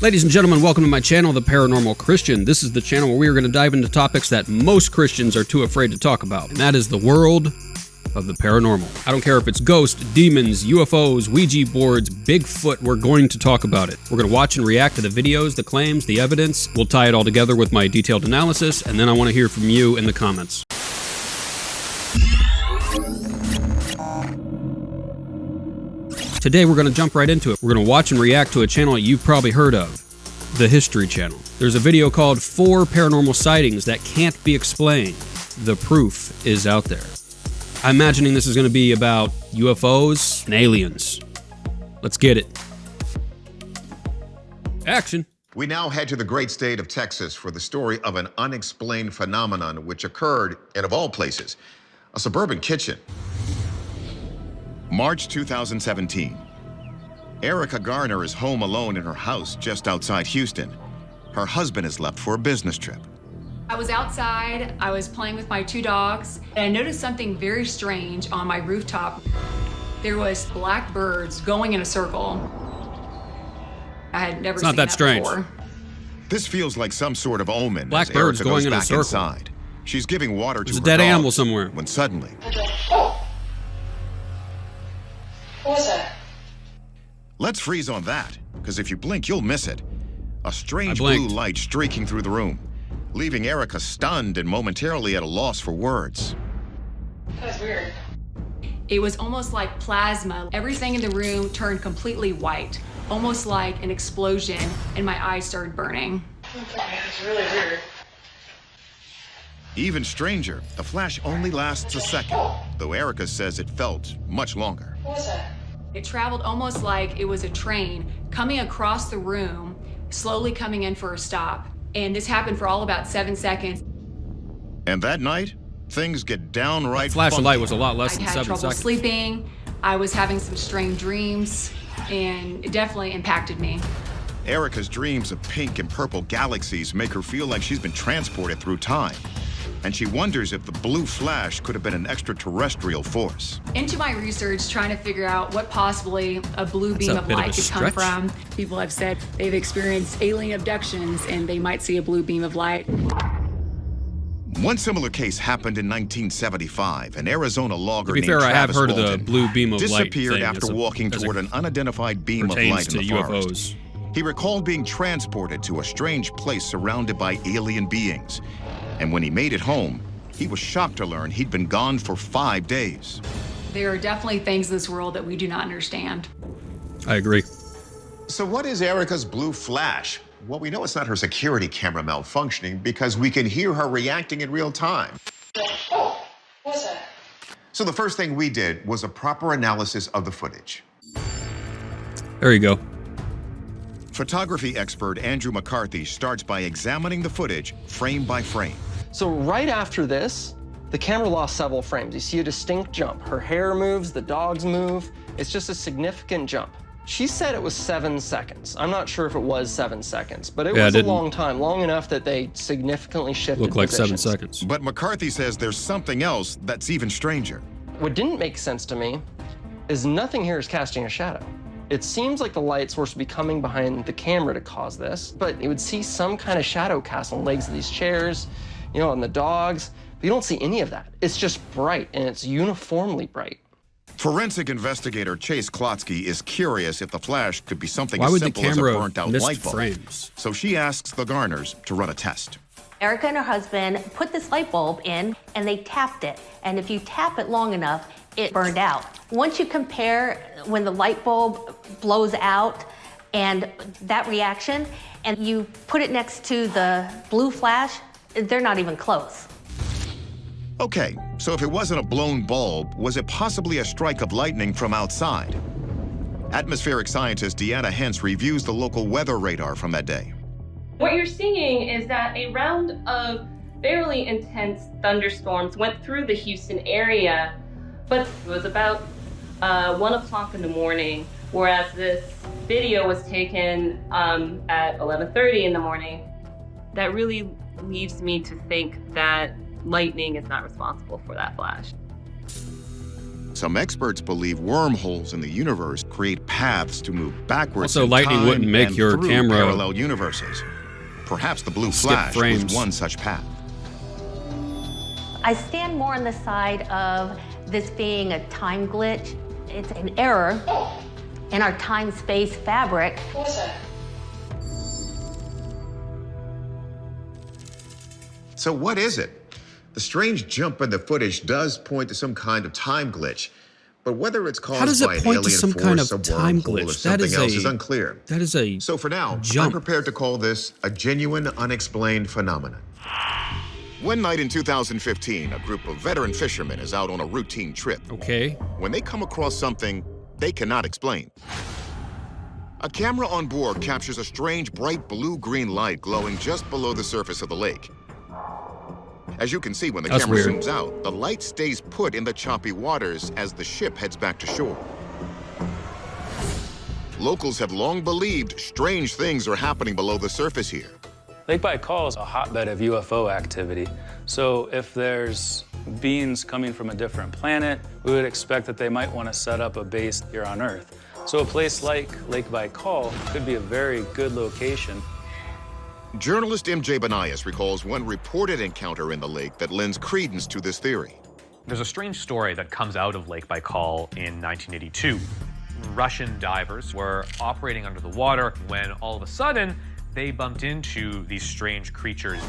Ladies and gentlemen, welcome to my channel, The Paranormal Christian. This is the channel where we are going to dive into topics that most Christians are too afraid to talk about, and that is the world of the paranormal. I don't care if it's ghosts, demons, UFOs, Ouija boards, Bigfoot, we're going to talk about it. We're going to watch and react to the videos, the claims, the evidence. We'll tie it all together with my detailed analysis, and then I want to hear from you in the comments. Today we're going to jump right into it. We're going to watch and react to a channel you've probably heard of, the History Channel. There's a video called 4 Paranormal Sightings That Can't Be Explained. The proof is out there. I'm imagining this is going to be about UFOs and aliens. Let's get it. Action. We now head to the great state of Texas for the story of an unexplained phenomenon which occurred in, of all places, a suburban kitchen. March 2017. Erica Garner is home alone in her house just outside Houston. Her husband has left for a business trip. I was outside, I was playing with my 2 dogs, and I noticed something very strange on my rooftop. There was black birds going in a circle. I had never seen that strange before. This feels like some sort of omen. Black birds going in a circle. Inside. She's giving water to her There's a dead dog animal somewhere. When suddenly... What was that? Let's freeze on that, because if you blink, you'll miss it. A strange blue light streaking through the room, leaving Erica stunned and momentarily at a loss for words. That's weird. It was almost like plasma. Everything in the room turned completely white, almost like an explosion, and my eyes started burning. Okay, it's really weird. Even stranger, the flash only lasts a second, though Erica says it felt much longer. What was that? It traveled almost like it was a train coming across the room, slowly coming in for a stop. And this happened for all about 7 seconds. And that night, things get downright Flash of funky. light was a lot less than 7 I had trouble seconds. sleeping. I was having some strange dreams, and it definitely impacted me. Erica's dreams of pink and purple galaxies make her feel like she's been transported through time. And she wonders if the blue flash could have been an extraterrestrial force. Into my research, trying to figure out what possibly a blue beam of light could come from. People have said they've experienced alien abductions and they might see a blue beam of light. One similar case happened in 1975. An Arizona logger named I have Travis heard of the Walton blue beam of light disappeared after walking toward an unidentified beam of light in the forest. He recalled being transported to a strange place surrounded by alien beings. And when he made it home, he was shocked to learn he'd been gone for 5 days. There are definitely things in this world that we do not understand. I agree. So what is Erica's blue flash? Well, we know it's not her security camera malfunctioning because we can hear her reacting in real time. Oh, what was that? So the first thing we did was a proper analysis of the footage. There you go. Photography expert Andrew McCarthy starts by examining the footage frame by frame. So right after this, the camera lost several frames. You see a distinct jump. Her hair moves, the dogs move. It's just a significant jump. She said it was 7 seconds. I'm not sure if it was 7 seconds, but it was a long time, long enough that they significantly shifted Looked like positions. 7 seconds. But McCarthy says there's something else that's even stranger. What didn't make sense to me is nothing here is casting a shadow. It seems like the light's supposed to be coming behind the camera to cause this, but you would see some kind of shadow cast on the legs of these chairs, you know, on the dogs, but you don't see any of that. It's just bright, and it's uniformly bright. Forensic investigator Chase Klotsky is curious if the flash could be something as simple as a burnt-out light bulb. Frames? So she asks the Garners to run a test. Erica and her husband put this light bulb in and they tapped it. And if you tap it long enough, it burned out. Once you compare when the light bulb blows out and that reaction, and you put it next to the blue flash, they're not even close. Okay, so if it wasn't a blown bulb, was it possibly a strike of lightning from outside? Atmospheric scientist Deanna Hentz reviews the local weather radar from that day. What you're seeing is that a round of fairly intense thunderstorms went through the Houston area, but it was about 1 o'clock in the morning, whereas this video was taken at 11:30 in the morning. That really leads me to think that lightning is not responsible for that flash. Some experts believe wormholes in the universe create paths to move backwards. Also, lightning wouldn't make your camera parallel universes. Perhaps the blue flash was one such path. I stand more on the side of this being a time glitch. It's an error in our time-space fabric. What was that? So what is it? The strange jump in the footage does point to some kind of time glitch, but whether it's caused by an alien force, a wormhole, or something else is unclear. That is a So for now, jump. I'm prepared to call this a genuine, unexplained phenomenon. One night in 2015, a group of veteran fishermen is out on a routine trip. Okay. When they come across something they cannot explain. A camera on board captures a strange bright blue-green light glowing just below the surface of the lake. As you can see, when the camera zooms out, the light stays put in the choppy waters as the ship heads back to shore. Locals have long believed strange things are happening below the surface here. Lake Baikal is a hotbed of UFO activity. So if there's beings coming from a different planet, we would expect that they might want to set up a base here on Earth. So a place like Lake Baikal could be a very good location. Journalist MJ Banias recalls one reported encounter in the lake that lends credence to this theory. There's a strange story that comes out of Lake Baikal in 1982. Russian divers were operating under the water when all of a sudden they bumped into these strange creatures.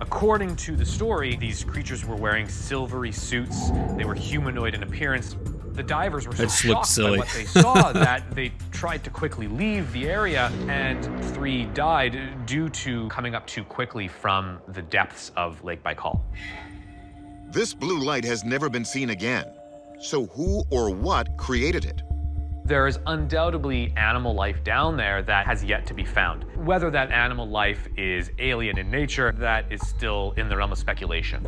According to the story, these creatures were wearing silvery suits. They were humanoid in appearance. The divers were so shocked by what they saw that they tried to quickly leave the area, and 3 died due to coming up too quickly from the depths of Lake Baikal. This blue light has never been seen again. So who or what created it? There is undoubtedly animal life down there that has yet to be found. Whether that animal life is alien in nature, that is still in the realm of speculation.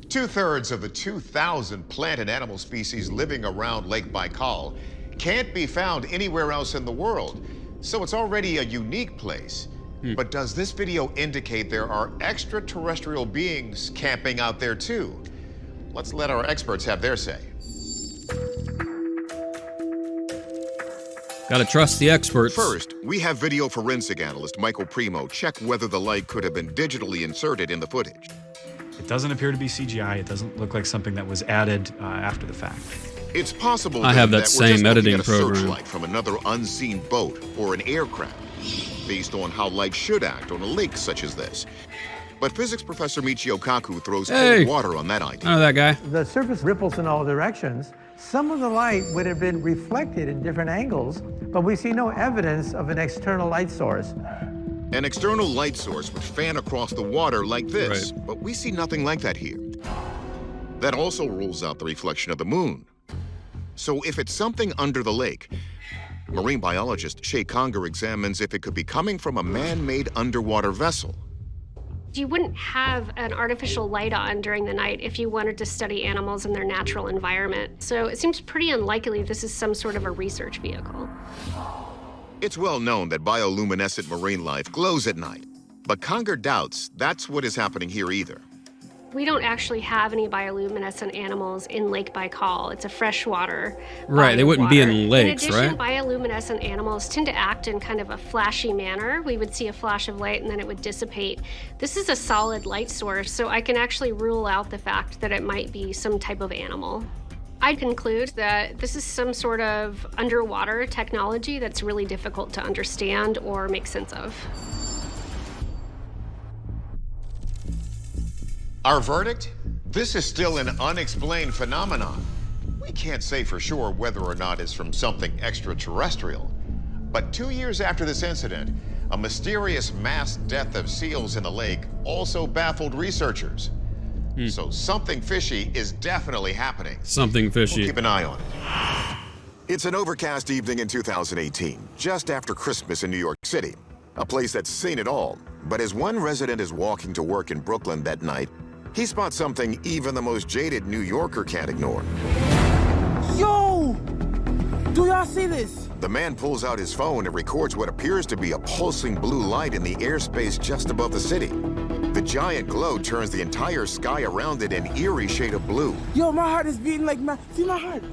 2/3 of the 2,000 plant and animal species living around Lake Baikal can't be found anywhere else in the world, so it's already a unique place. But does this video indicate there are extraterrestrial beings camping out there too? Let's let our experts have their say. Gotta trust the experts. First, we have video forensic analyst Michael Primo check whether the light could have been digitally inserted in the footage. It doesn't appear to be CGI. It doesn't look like something that was added after the fact. It's possible I have that same editing program. Searchlight from another unseen boat or an aircraft, based on how light should act on a lake such as this. But physics professor Michio Kaku throws cold water on that idea. I know that guy. The surface ripples in all directions. Some of the light would have been reflected in different angles, but we see no evidence of an external light source. An external light source would fan across the water like this, but we see nothing like that here. That also rules out the reflection of the moon. So if it's something under the lake, marine biologist Shay Conger examines if it could be coming from a man-made underwater vessel. You wouldn't have an artificial light on during the night if you wanted to study animals in their natural environment. So it seems pretty unlikely this is some sort of a research vehicle. It's well known that bioluminescent marine life glows at night, but Conger doubts that's what is happening here either. We don't actually have any bioluminescent animals in Lake Baikal. It's a freshwater. Right, they wouldn't be in lakes, in addition, right? Bioluminescent animals tend to act in kind of a flashy manner. We would see a flash of light and then it would dissipate. This is a solid light source, so I can actually rule out the fact that it might be some type of animal. I'd conclude that this is some sort of underwater technology that's really difficult to understand or make sense of. Our verdict? This is still an unexplained phenomenon. We can't say for sure whether or not it's from something extraterrestrial. But 2 years after this incident, a mysterious mass death of seals in the lake also baffled researchers. So something fishy is definitely happening. Something fishy. We'll keep an eye on it. It's an overcast evening in 2018, just after Christmas in New York City, a place that's seen it all. But as one resident is walking to work in Brooklyn that night, he spots something even the most jaded New Yorker can't ignore. Yo! Do y'all see this? The man pulls out his phone and records what appears to be a pulsing blue light in the airspace just above the city. The giant glow turns the entire sky around it an eerie shade of blue. Yo, my heart is beating like mad. See my heart?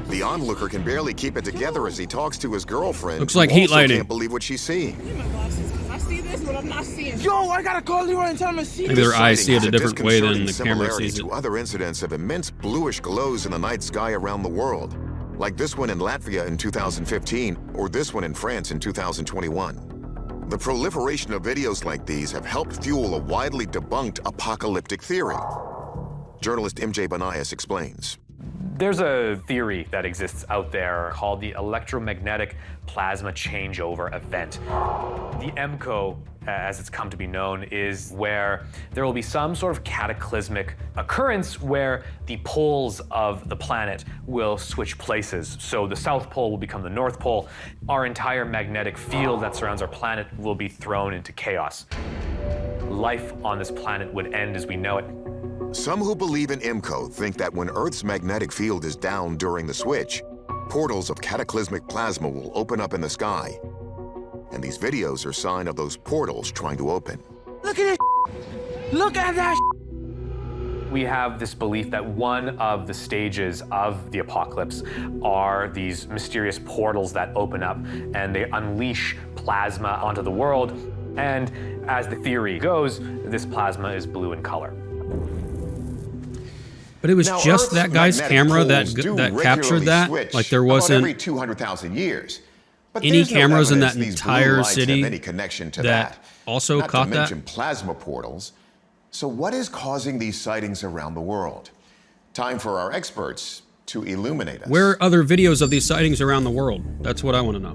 The onlooker can barely keep it together as he talks to his girlfriend. Looks like who heat also lighting. Can't believe what she's seeing. I see this, but I'm not seeing. Yo, I gotta call Leroy and tell him to see. Maybe their eyes see it Has a different way than the disconcerting camera similarity sees it. to other incidents of immense bluish glows in the night sky around the world, like this one in Latvia in 2015 or this one in France in 2021. The proliferation of videos like these have helped fuel a widely debunked apocalyptic theory. Journalist MJ Banias explains. There's a theory that exists out there called the electromagnetic plasma changeover event. The EMCO, as it's come to be known, is where there will be some sort of cataclysmic occurrence where the poles of the planet will switch places. So the South Pole will become the North Pole. Our entire magnetic field that surrounds our planet will be thrown into chaos. Life on this planet would end as we know it. Some who believe in IMCO think that when Earth's magnetic field is down during the switch, portals of cataclysmic plasma will open up in the sky. And these videos are a sign of those portals trying to open. Look at this. Look at that. We have this belief that one of the stages of the apocalypse are these mysterious portals that open up and they unleash plasma onto the world. And as the theory goes, this plasma is blue in color. But it was Now, just Earth's that guy's magnetic camera that poles do captured regularly that? switch Like there about wasn't every 200,000 years. But any there's no cameras in that evidence these blue entire lights have city any connection to that also Not caught to that? mention plasma portals. So what is causing these sightings around the world? Time for our experts to illuminate us. Where are other videos of these sightings around the world? That's what I want to know.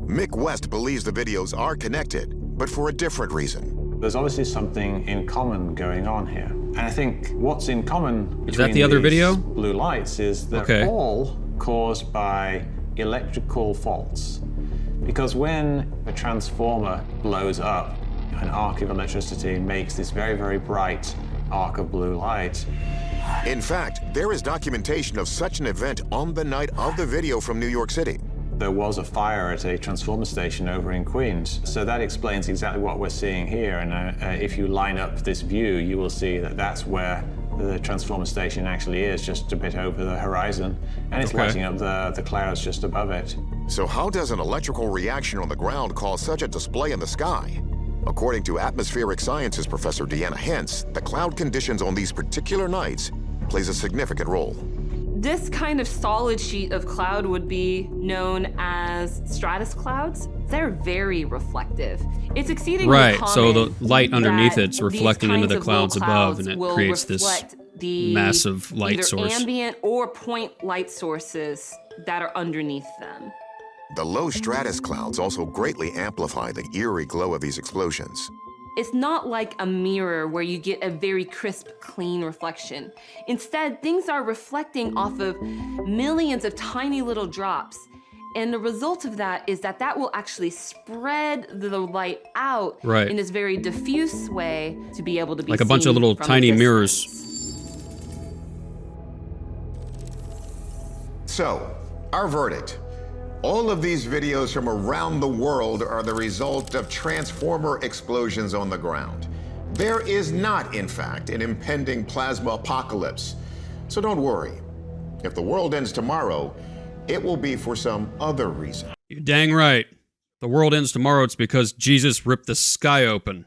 Mick West believes the videos are connected, but for a different reason. There's obviously something in common going on here. And I think what's in common between Is that the other these video? blue lights is they're all caused by electrical faults. Because when a transformer blows up, an arc of electricity makes this very, very bright arc of blue light. In fact, there is documentation of such an event on the night of the video from New York City. There was a fire at a transformer station over in Queens. So that explains exactly what we're seeing here. And if you line up this view, you will see that that's where the transformer station actually is, just a bit over the horizon. And it's lighting up the clouds just above it. So how does an electrical reaction on the ground cause such a display in the sky? According to atmospheric sciences professor Deanna Hentz, the cloud conditions on these particular nights plays a significant role. This kind of solid sheet of cloud would be known as stratus clouds. They're very reflective. It's exceedingly Right, common so the light underneath that it's reflecting into these the kinds of low clouds above, and it will creates this reflect the massive light either source. ambient or point light sources that are underneath them. The low stratus clouds also greatly amplify the eerie glow of these explosions. It's not like a mirror where you get a very crisp, clean reflection. Instead, things are reflecting off of millions of tiny little drops. And the result of that is that that will actually spread the light out in this very diffuse way to be able to be like a bunch of seen little from a tiny distance. mirrors. So, our verdict. All of these videos from around the world are the result of transformer explosions on the ground. There is not, in fact, an impending plasma apocalypse. So don't worry. If the world ends tomorrow, it will be for some other reason. You're dang right. The world ends tomorrow, it's because Jesus ripped the sky open.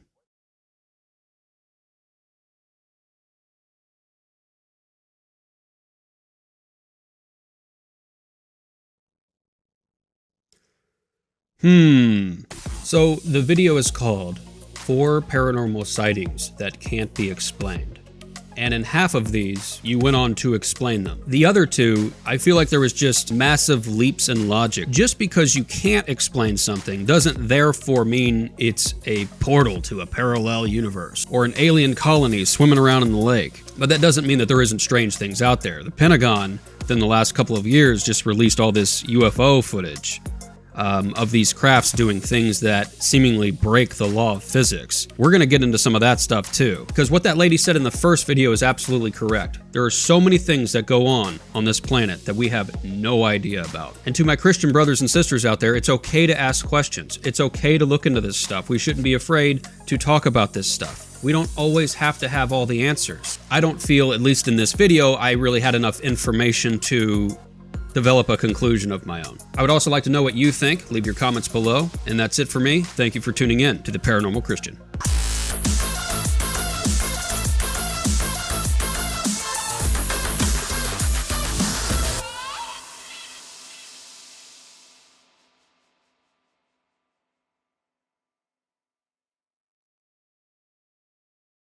So the video is called 4 Paranormal Sightings That Can't Be Explained. And in half of these, you went on to explain them. The other 2, I feel like there was just massive leaps in logic. Just because you can't explain something doesn't therefore mean it's a portal to a parallel universe or an alien colony swimming around in the lake. But that doesn't mean that there isn't strange things out there. The Pentagon, within the last couple of years, just released all this UFO footage. of these crafts doing things that seemingly break the law of physics. We're going to get into some of that stuff too, because what that lady said in the first video is absolutely correct. There are so many things that go on this planet that we have no idea about. And to my Christian brothers and sisters out there, it's okay to ask questions. It's okay to look into this stuff. We shouldn't be afraid to talk about this stuff. We don't always have to have all the answers. I don't feel, at least in this video, I really had enough information to develop a conclusion of my own. I would also like to know what you think. Leave your comments below. And that's it for me. Thank you for tuning in to The Paranormal Christian.